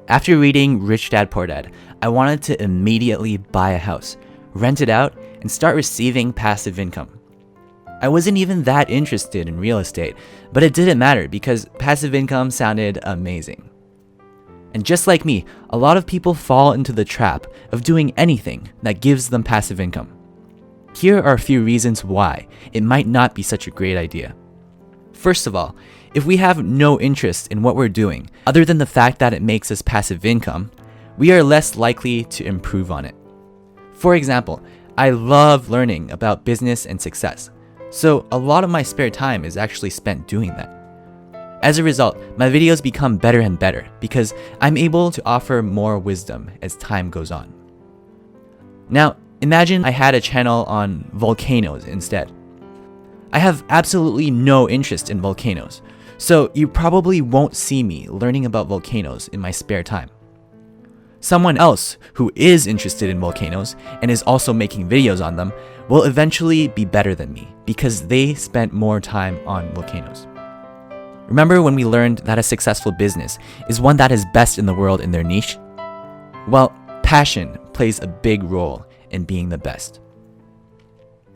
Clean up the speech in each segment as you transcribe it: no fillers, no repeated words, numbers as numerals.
After reading Rich Dad Poor Dad, I wanted to immediately buy a house, rent it out, and start receiving passive income. I wasn't even that interested in real estate, but it didn't matter because passive income sounded amazing. And just like me, a lot of people fall into the trap of doing anything that gives them passive income. Here are a few reasons why it might not be such a great idea. First of all, if we have no interest in what we're doing, other than the fact that it makes us passive income, we are less likely to improve on it. For example, I love learning about business and success, so a lot of my spare time is actually spent doing that. As a result, my videos become better and better because I'm able to offer more wisdom as time goes on. Now, imagine I had a channel on volcanoes instead. I have absolutely no interest in volcanoes, so you probably won't see me learning about volcanoes in my spare time. Someone else who is interested in volcanoes and is also making videos on them will eventually be better than me because they spent more time on volcanoes. Remember when we learned that a successful business is one that is best in the world in their niche? Well, passion plays a big role in being the best.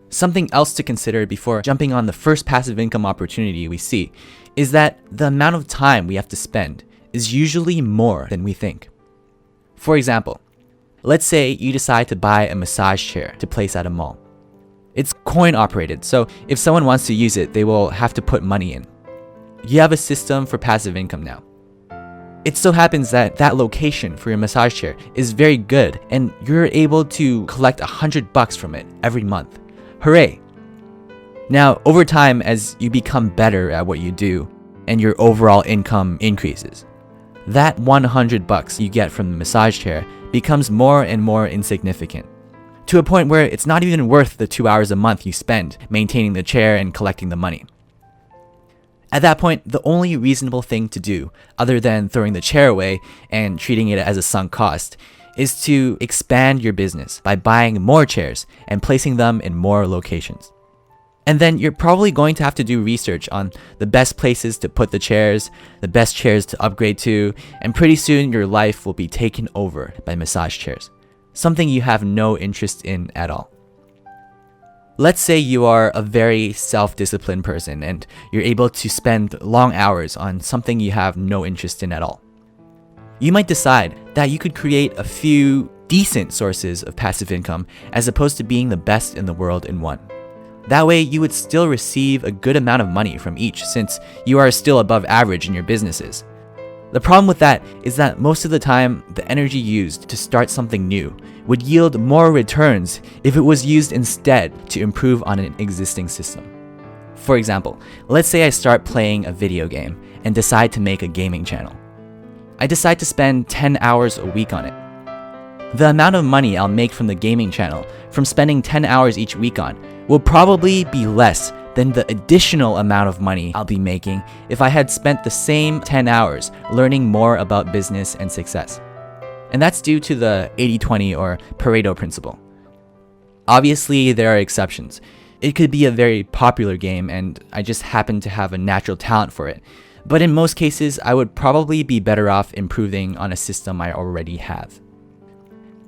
Something else to consider before jumping on the first passive income opportunity we see is that the amount of time we have to spend is usually more than we think. For example, let's say you decide to buy a massage chair to place at a mall. It's coin operated, so if someone wants to use it, they will have to put money in. You have a system for passive income now. It so happens that that location for your massage chair is very good and you're able to collect $100 from it every month. Hooray! Now, over time, as you become better at what you do and your overall income increases, that $100 you get from the massage chair becomes more and more insignificant, to a point where it's not even worth the 2 hours a month you spend maintaining the chair and collecting the money. At that point, the only reasonable thing to do, other than throwing the chair away and treating it as a sunk cost, is to expand your business by buying more chairs and placing them in more locations. And then you're probably going to have to do research on the best places to put the chairs, the best chairs to upgrade to, and pretty soon your life will be taken over by massage chairs, something you have no interest in at all. Let's say you are a very self-disciplined person and you're able to spend long hours on something you have no interest in at all. You might decide that you could create a few decent sources of passive income as opposed to being the best in the world in one. That way, you would still receive a good amount of money from each since you are still above average in your businesses. The problem with that is that most of the time, the energy used to start something new would yield more returns if it was used instead to improve on an existing system. For example, let's say I start playing a video game and decide to make a gaming channel. I decide to spend 10 hours a week on it. The amount of money I'll make from the gaming channel from spending 10 hours each week on will probably be less than the additional amount of money I'll be making if I had spent the same 10 hours learning more about business and success. And that's due to the 80-20 or Pareto principle. Obviously, there are exceptions. It could be a very popular game and I just happen to have a natural talent for it. But in most cases, I would probably be better off improving on a system I already have.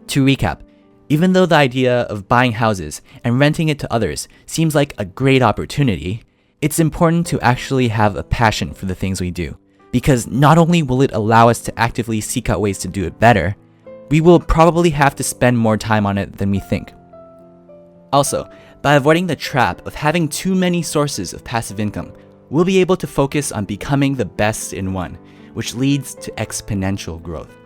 To recap, even though the idea of buying houses and renting it to others seems like a great opportunity, it's important to actually have a passion for the things we do, because not only will it allow us to actively seek out ways to do it better, we will probably have to spend more time on it than we think. Also, by avoiding the trap of having too many sources of passive income, we'll be able to focus on becoming the best in one, which leads to exponential growth.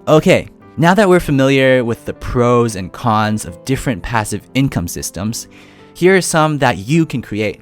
Okay. Now that we're familiar with the pros and cons of different passive income systems, here are some that you can create.